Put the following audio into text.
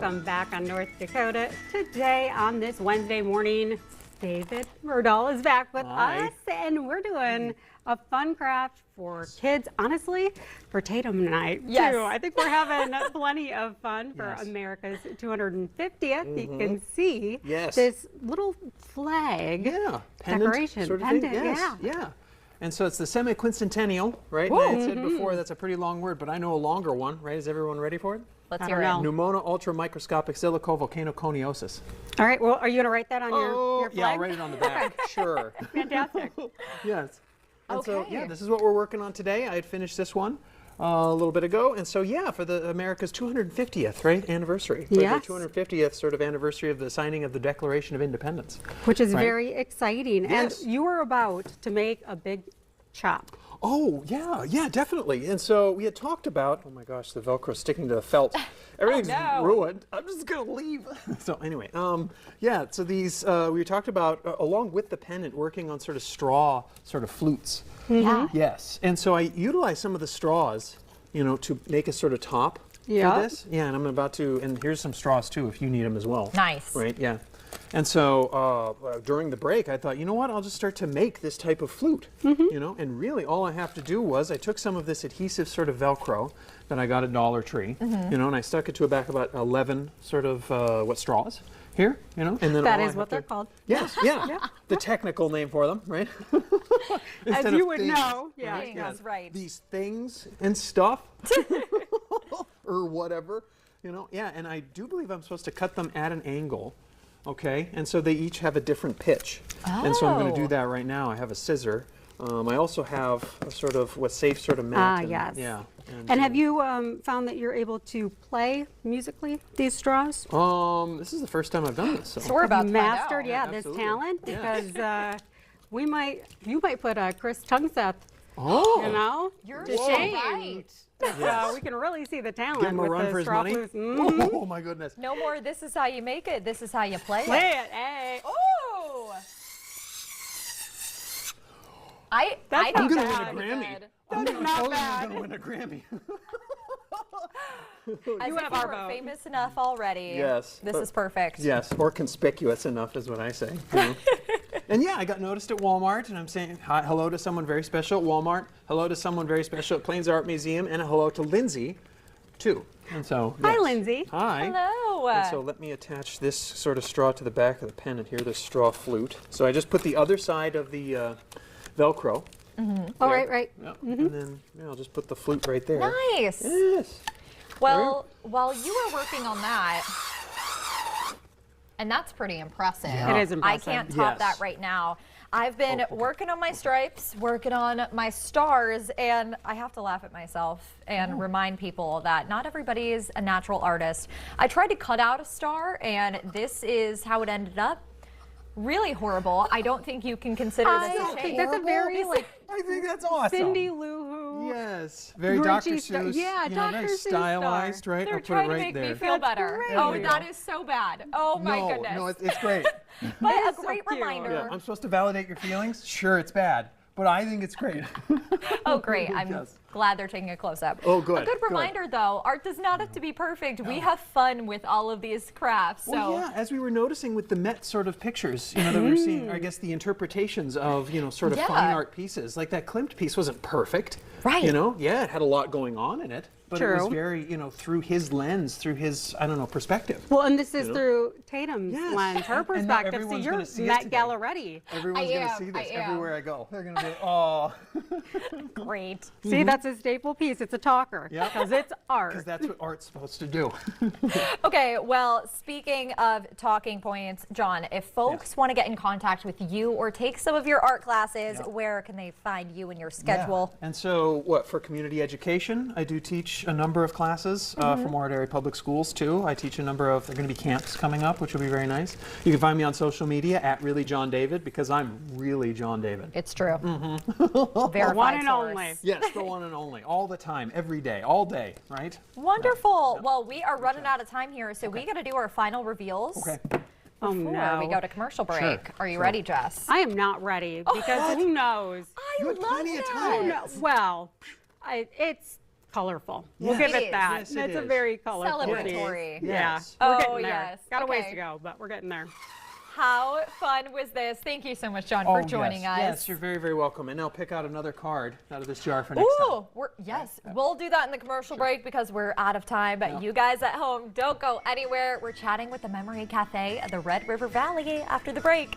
welcome back on North Dakota. Today on this Wednesday morning, David Murdahl is back with us, and we're doing a fun craft for kids, honestly, for Tatum night too. I think we're having plenty of fun for America's 250th. You can see this little flag decoration. Sort of thing. Yeah. And so it's the Semiquincentennial, right? And I had said before that's a pretty long word, but I know a longer one, right? Is everyone ready for it? Let's hear it. Pneumono ultramicroscopic silicovolcanoconiosis. All right, well, are you going to write that on your flag? Yeah, I'll write it on the back. Sure. Fantastic. Yes. And so, this is what we're working on today. I had finished this one a little bit ago. And so, for the America's 250th, right, anniversary. Yes. The 250th sort of anniversary of the signing of the Declaration of Independence. Which is very exciting. Yes. And you were about to make a big chop. Oh, yeah, definitely. And so we had talked about, oh my gosh, the Velcro sticking to the felt. Everything's ruined. I'm just going to leave. So anyway, so these, we talked about, along with the Pennant, working on sort of straw sort of flutes. Yes. And so I utilized some of the straws, to make a sort of top for this. Yeah, and I'm about to, and here's some straws too, if you need them as well. Nice. Right, yeah. And so during the break, I thought, you know what, I'll just start to make this type of flute, and really all I have to do was I took some of this adhesive sort of Velcro that I got at Dollar Tree, and I stuck it to a back about 11 sort of, straws here, and then that is what they're called. Yes, the technical name for them, right? As you would know, That's right. These things and stuff, or whatever, and I do believe I'm supposed to cut them at an angle. Okay, and so they each have a different pitch. And so I'm going to do that right now. I have a scissor. I also have a sort of safe sort of mat. Yeah. And have you found that you're able to play musically these straws? This is the first time I've done this. So we're about to mastered, find out. this talent, because you might put Chris Tungseth. You're to shame. right. We can really see the talent. Give him a with run the for his straw money. flutes. Oh my goodness. No more, this is how you make it, this is how you play it. Hey. Oh! I'm going to win a bad. Grammy. That's not bad. I'm going to win a Grammy. As if you were famous enough already. Yes. This is perfect. Yes, or conspicuous enough is what I say. And I got noticed at Walmart, and I'm saying hello to someone very special at Walmart, hello to someone very special at Plains Art Museum, and a hello to Lindsay, too. And so, Hi, Lindsay. Hi. Hello. And so let me attach this sort of straw to the back of the Pennant here, this straw flute. So I just put the other side of the Velcro. Oh, right. Yep. And then I'll just put the flute right there. Nice. Yes. Well, while you were working on that, and that's pretty impressive. It is impressive. I can't top that right now. I've been working on my stripes, working on my stars, and I have to laugh at myself and remind people that not everybody is a natural artist. I tried to cut out a star, and this is how it ended up. Really horrible. I don't think you can consider this a shame. That's a very I think that's awesome. Cindy Lou Who. Yes, very Dr. Grinchy Seuss. yeah, Dr. Very Seuss stylized, star. right? They're I'll put trying it to right make me there. feel better. great. Oh, There you that go. is so bad. Oh my goodness. No, it's great. But a so great cute. reminder. Yeah, I'm supposed to validate your feelings? Sure, it's bad, but I think it's great. Oh, great. I'm glad they're taking a close-up. Oh, good. A good reminder, though, art does not have to be perfect. We have fun with all of these crafts. So. Well, yeah, as we were noticing with the Met sort of pictures, that we were seeing, I guess, the interpretations of, sort of fine art pieces. Like that Klimt piece wasn't perfect. Right. It had a lot going on in it. But it was True. very, through his lens, through his, perspective. Well, and this is through Tatum's lens, her And now perspective. So everyone's you're gonna see it Met today. Gala ready. Everyone's going to see this everywhere I go. They're going to be, oh. Great. See, that's a staple piece. It's a talker. Yep. Because it's art. Because that's what art's supposed to do. Okay, well, speaking of talking points, John, if folks want to get in contact with you or take some of your art classes, where can they find you in your schedule? And so, for community education, I do teach a number of classes for Morehead Area Public Schools, too. I teach a number of, there are going to be camps coming up, which will be very nice. You can find me on social media at Really John David, because I'm really John David. It's true. One Verified and source. only. Yes, the one and only. All the time, every day, all day, right? Wonderful. Well, we are running out of time here, so we got to do our final reveals. Okay. Oh, Before no. we go to commercial break. Sure, Are you ready, Jess? I am not ready because who knows? I You had love plenty of that. time. Well, it's colorful. We'll Yes. give It it that. is. Yes, it It's a is. very colorful Celebratory. piece. Yes. Yeah, we're Oh, getting there. yes. Got a ways Okay. to go, but we're getting there. How fun was this? Thank you so much, John, for joining us. Yes, you're very, very welcome. And now pick out another card out of this jar for next time. Ooh, we'll do that in the commercial break because we're out of time. But you guys at home, don't go anywhere. We're chatting with the Memory Cafe at the Red River Valley after the break.